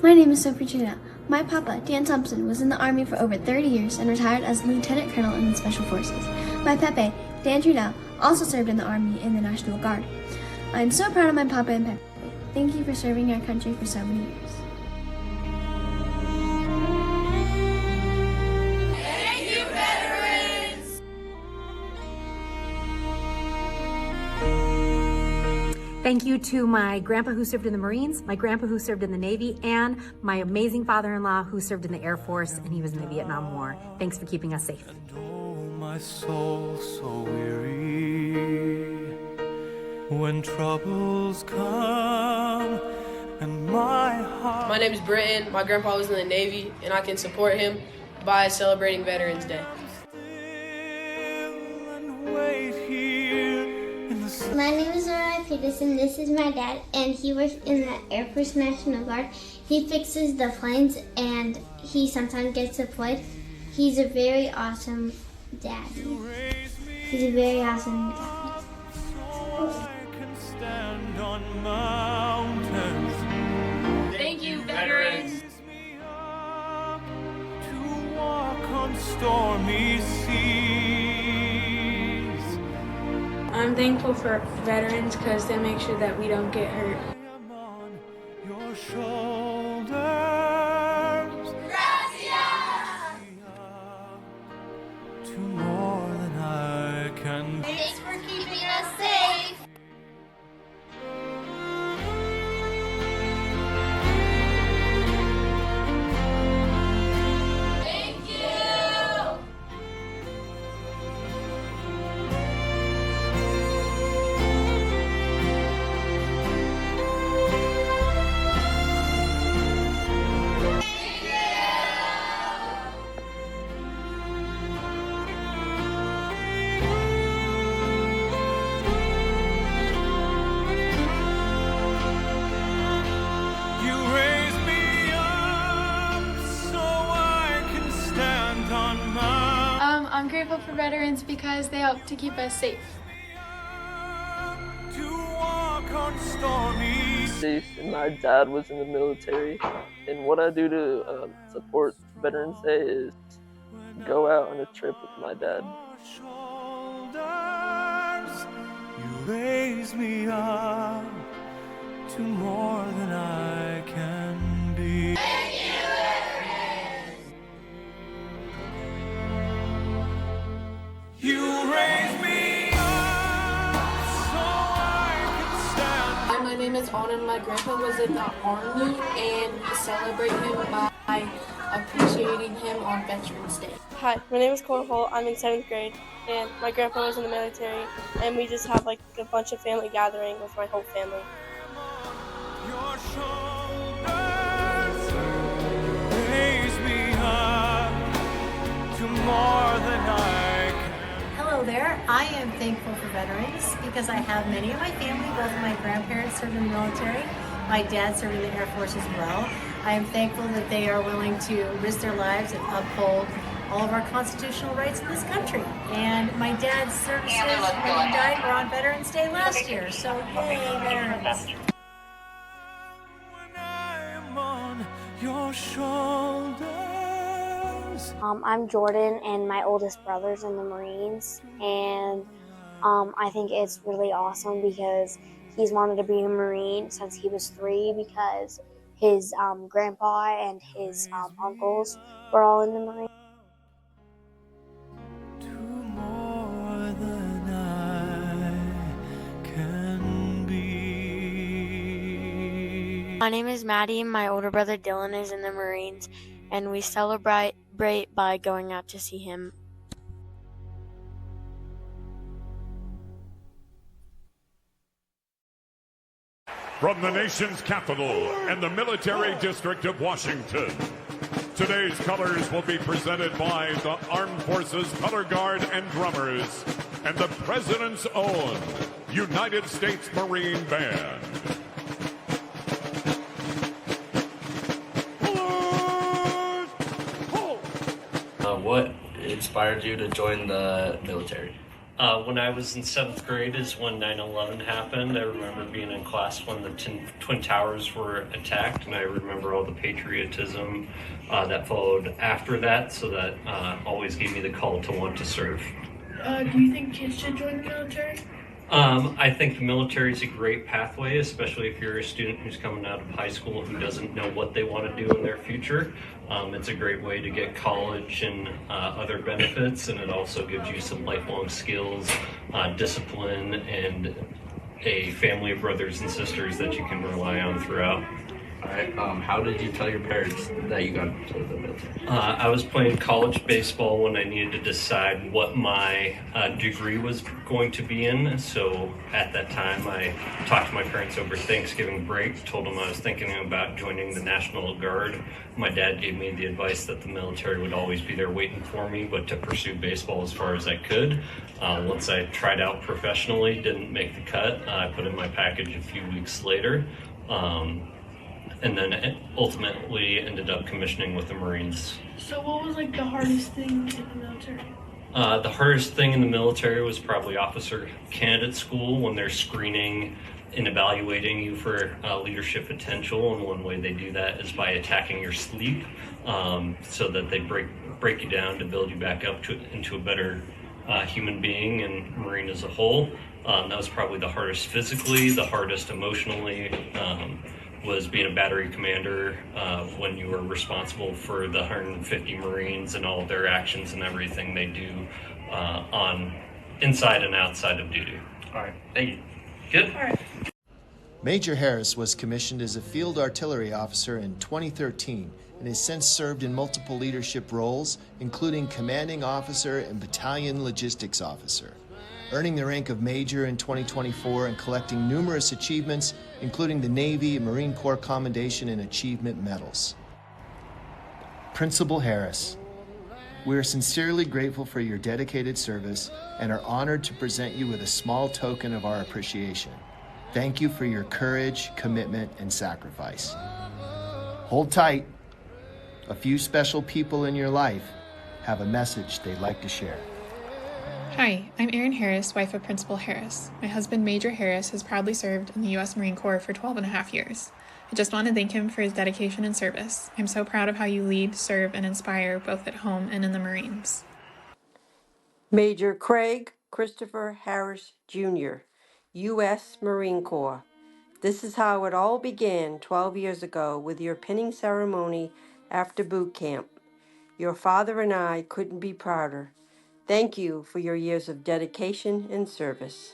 My name is Sophie Janelle. My papa, Dan Thompson, was in the Army for over 30 years and retired as Lieutenant Colonel in the Special Forces. My Pepe, Dan Trudell, also served in the Army in the National Guard. I am so proud of my papa and Pepe. Thank you for serving our country for so many years. Thank you, veterans! Thank you to my grandpa who served in the Marines, my grandpa who served in the Navy, and my amazing father-in-law who served in the Air Force, and he was in the Vietnam War. Thanks for keeping us safe. And oh, my soul so weary when troubles come and my heart. My name is Britton. My grandpa was in the Navy, and I can support him by celebrating Veterans Day. My name is Mariah Peterson. This is my dad, and he works in the Air Force National Guard. He fixes the planes, and he sometimes gets deployed. He's a very awesome daddy. He's a very awesome dad. I can stand on mountains. Thank you, veterans! To walk on stormy seas. I'm thankful for veterans because they make sure that we don't get hurt. I am on your shoulders. Gracias! To more than I can. Thanks for keeping us safe! Thank you! You raise me up so I can stand on mountains. I'm grateful for veterans because they help to keep us safe. To walk on stormy seas. And my dad was in the military, and what I do to support Veterans Day is go out on a trip with my dad. Shoulders, you raise me up to more than I can be. You raise me up so I can stand. Hi, my name is Onan. My grandpa was in the Army, and we celebrate him by appreciating him on Veterans Day. Hi, my name is Cora Holt. I'm in 7th grade, and my grandpa was in the military, and we just have like a bunch of family gathering with my whole family. Your shoulders raise me up to more than I can. Hello there. I am thankful for veterans because I have many in my family. Both of my grandparents served in the military. My dad served in the Air Force as well. I am thankful that they are willing to risk their lives and uphold all of our constitutional rights in this country. And my dad's services when he died were on Veterans Day last year. So yay, veterans. When I'm on your shoulders. I'm Jordan, and my oldest brother's in the Marines, and I think it's really awesome because he's wanted to be a Marine since he was 3 because his grandpa and his uncles were all in the Marines. To more than I can be. My name is Maddie. My older brother Dylan is in the Marines, and we celebrate by going out to see him. From the nation's capital and the military district of Washington, today's colors will be presented by the Armed Forces Color Guard and Drummers and the President's own United States Marine Band. What inspired you to join the military? When I was in 7th grade is when 9/11 happened. I remember being in class when the Twin Towers were attacked, and I remember all the patriotism that followed after that, so that always gave me the call to want to serve. Do you think kids should join the military? I think the military is a great pathway, especially if you're a student who's coming out of high school who doesn't know what they want to do in their future. It's a great way to get college and other benefits, and it also gives you some lifelong skills, discipline, and a family of brothers and sisters that you can rely on throughout. All right. How did you tell your parents that you got into the military? I was playing college baseball when I needed to decide what my degree was going to be in. So at that time, I talked to my parents over Thanksgiving break, told them I was thinking about joining the National Guard. My dad gave me the advice that the military would always be there waiting for me, but to pursue baseball as far as I could. Once I tried out professionally, didn't make the cut. I put in my package a few weeks later. And then ultimately ended up commissioning with the Marines. So what was like the hardest thing in the military? The hardest thing in the military was probably officer candidate school, when they're screening and evaluating you for leadership potential. And one way they do that is by attacking your sleep, so that they break you down to build you back up into a better human being and Marine as a whole. That was probably the hardest physically, the hardest emotionally. Was being a battery commander when you were responsible for the 150 Marines and all of their actions and everything they do on inside and outside of duty. All right. Thank you. Good. All right. Major Harris was commissioned as a field artillery officer in 2013 and has since served in multiple leadership roles, including commanding officer and battalion logistics officer, earning the rank of Major in 2024 and collecting numerous achievements, including the Navy and Marine Corps Commendation and Achievement Medals. Principal Harris, we are sincerely grateful for your dedicated service and are honored to present you with a small token of our appreciation. Thank you for your courage, commitment, and sacrifice. Hold tight. A few special people in your life have a message they'd like to share. Hi, I'm Erin Harris, wife of Principal Harris. My husband, Major Harris, has proudly served in the U.S. Marine Corps for 12 and a half years. I just want to thank him for his dedication and service. I'm so proud of how you lead, serve, and inspire both at home and in the Marines. Major Craig Christopher Harris, Jr., U.S. Marine Corps. This is how it all began 12 years ago with your pinning ceremony after boot camp. Your father and I couldn't be prouder. Thank you for your years of dedication and service.